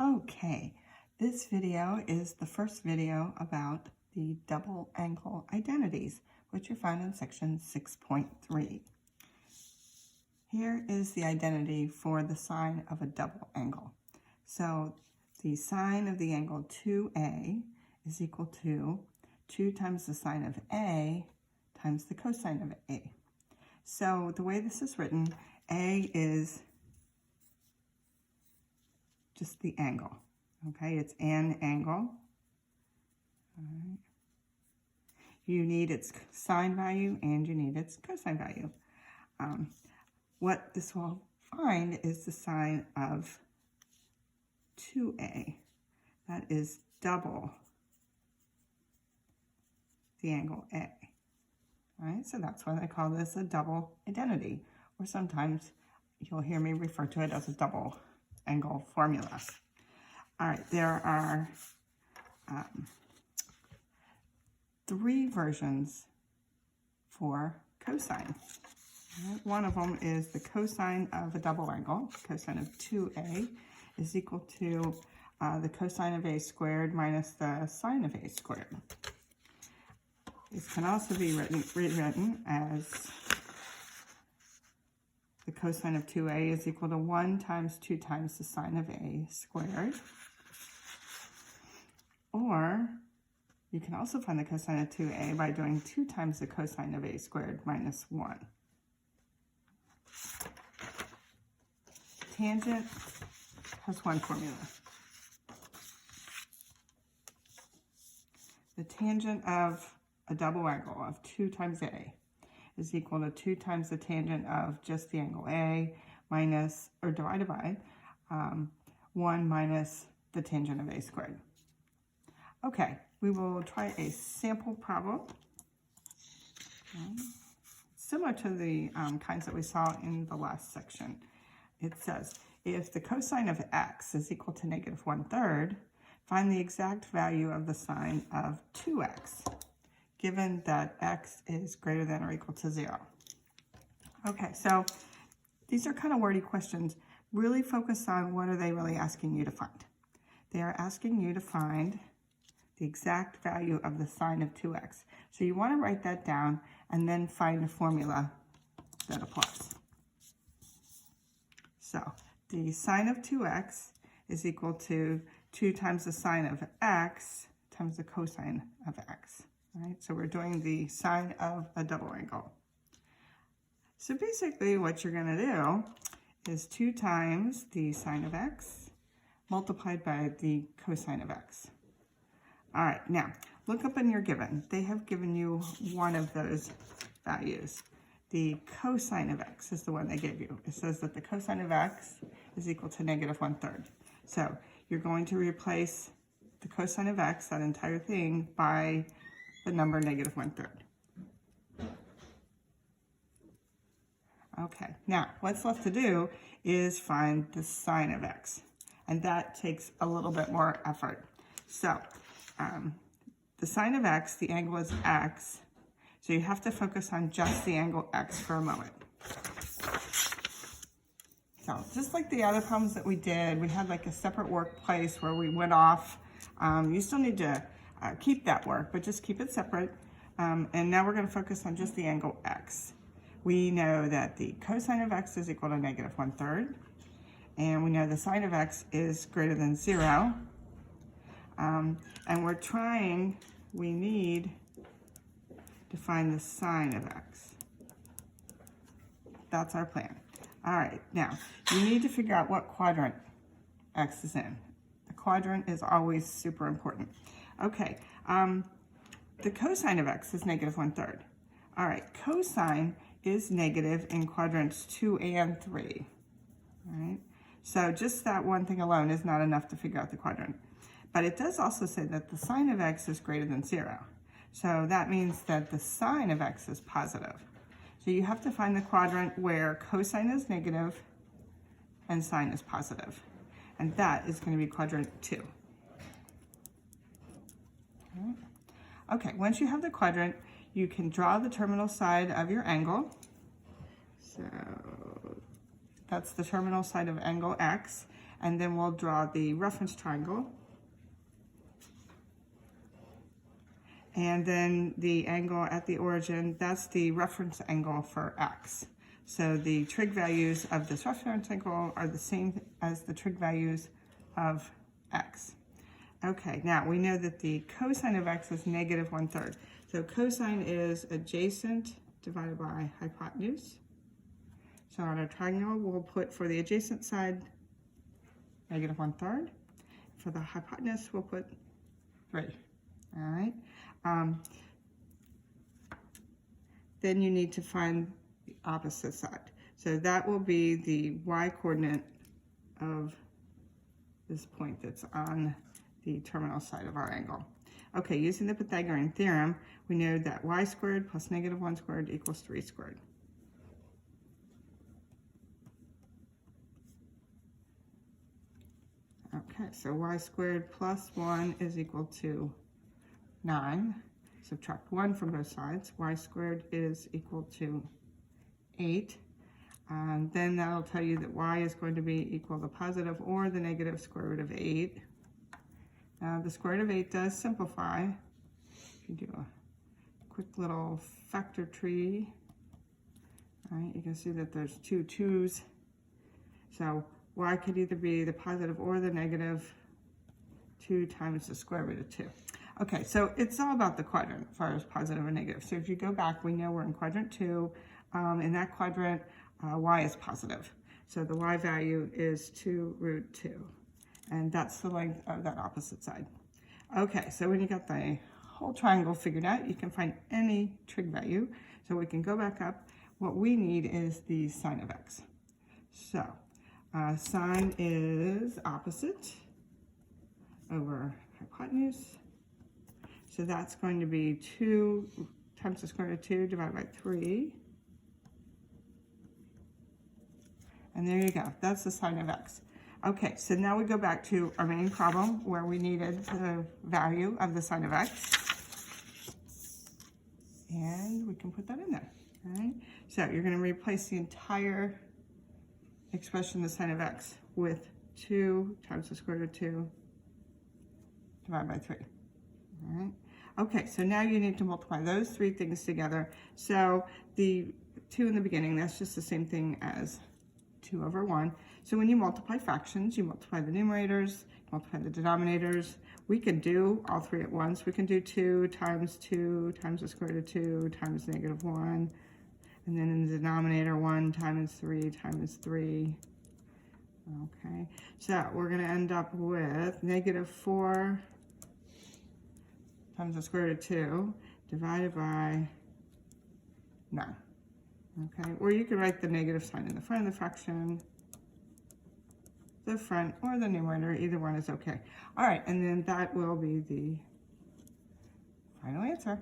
Okay, this video is the first video about the double angle identities, which are found in section 6.3. Here is the identity for the sine of a double angle. So the sine of the angle 2A is equal to 2 times the sine of A times the cosine of A. So the way this is written, A is just the angle. Okay, it's an angle. All right. You need its sine value and you need its cosine value. What this will find is the sine of 2A. That is double the angle A. All right, so that's why I call this a double identity, or sometimes you'll hear me refer to it as a double angle formula. All right, there are 3 versions for cosine. Right, one of them is the cosine of a double angle. Cosine of 2A is equal to the cosine of A squared minus the sine of A squared. This can also be rewritten as the cosine of 2A is equal to 1 times 2 times the sine of A squared. Or you can also find the cosine of 2A by doing 2 times the cosine of A squared minus 1. Tangent has one formula. The tangent of a double angle of 2 times A is equal to 2 times the tangent of just the angle A minus, or divided by, 1 minus the tangent of A squared. Okay, we will try a sample problem. Similar to the kinds that we saw in the last section. It says, if the cosine of x is equal to negative 1/3, find the exact value of the sine of 2x, given that x is greater than or equal to 0. Okay, so these are kind of wordy questions. Really focus on what are they really asking you to find. They are asking you to find the exact value of the sine of 2x. So you want to write that down and then find a formula that applies. So the sine of 2x is equal to 2 times the sine of x times the cosine of x. All right, so we're doing the sine of a double angle. So basically what you're going to do is 2 times the sine of x multiplied by the cosine of x. All right, now look up in your given. They have given you one of those values. The cosine of x is the one they gave you. It says that the cosine of x is equal to negative 1/3. So you're going to replace the cosine of x, that entire thing, by the number negative 1/3. Okay, now what's left to do is find the sine of x, and that takes a little bit more effort. So the sine of x, the angle is x, so you have to focus on just the angle x for a moment. So just like the other problems that we did, we had like a separate workplace where we went off. You still need to keep that work, but just keep it separate. And now we're going to focus on just the angle x. We know that the cosine of x is equal to negative 1/3, and we know the sine of x is greater than 0. And we need to find the sine of x. That's our plan. All right, now you need to figure out what quadrant x is in. The quadrant is always super important. Okay, the cosine of x is negative 1/3. All right, cosine is negative in quadrants 2 and 3. All right, so just that one thing alone is not enough to figure out the quadrant. But it does also say that the sine of x is greater than 0. So that means that the sine of x is positive. So you have to find the quadrant where cosine is negative and sine is positive. And that is going to be quadrant 2. Okay, once you have the quadrant, you can draw the terminal side of your angle. So that's the terminal side of angle x. and then we'll draw the reference triangle. And then the angle at the origin, that's the reference angle for x. So the trig values of this reference angle are the same as the trig values of x. Okay, now we know that the cosine of x is negative 1/3. So cosine is adjacent divided by hypotenuse. So on our triangle, we'll put for the adjacent side, negative 1/3. For the hypotenuse, we'll put 3. All right. Then you need to find the opposite side. So that will be the y-coordinate of this point that's on the terminal side of our angle. Okay, using the Pythagorean theorem, we know that y squared plus negative 1 squared equals 3 squared. Okay, so y squared plus 1 is equal to 9. Subtract 1 from both sides. Y squared is equal to 8. Then that'll tell you that y is going to be equal to positive or the negative square root of 8. Now the square root of 8 does simplify. If you do a quick little factor tree, right, you can see that there's 2 2's. So y could either be the positive or the negative 2 times the square root of 2. Okay, so it's all about the quadrant as far as positive and negative. So if you go back, we know we're in quadrant 2. In that quadrant, y is positive. So the y value is 2 root 2. And that's the length of that opposite side. Okay, so when you got the whole triangle figured out, you can find any trig value. So we can go back up. What we need is the sine of x. So sine is opposite over hypotenuse. So that's going to be 2 times the square root of 2 divided by 3. And there you go. That's the sine of x. Okay, so now we go back to our main problem where we needed the value of the sine of x. And we can put that in there. All right? So you're going to replace the entire expression, the sine of x, with 2 times the square root of 2 divided by 3. All right? Okay, so now you need to multiply those 3 things together. So the 2 in the beginning, that's just the same thing as 2 over 1. So when you multiply fractions, you multiply the numerators, multiply the denominators. We can do all 3 at once. We can do 2 times the square root of 2 times negative 1. And then in the denominator, 1 times 3 times 3. Okay, so we're going to end up with negative 4 times the square root of 2 divided by 9. Okay, or you could write the negative sign in the front of the fraction, the front or the numerator, either one is okay. All right, and then that will be the final answer.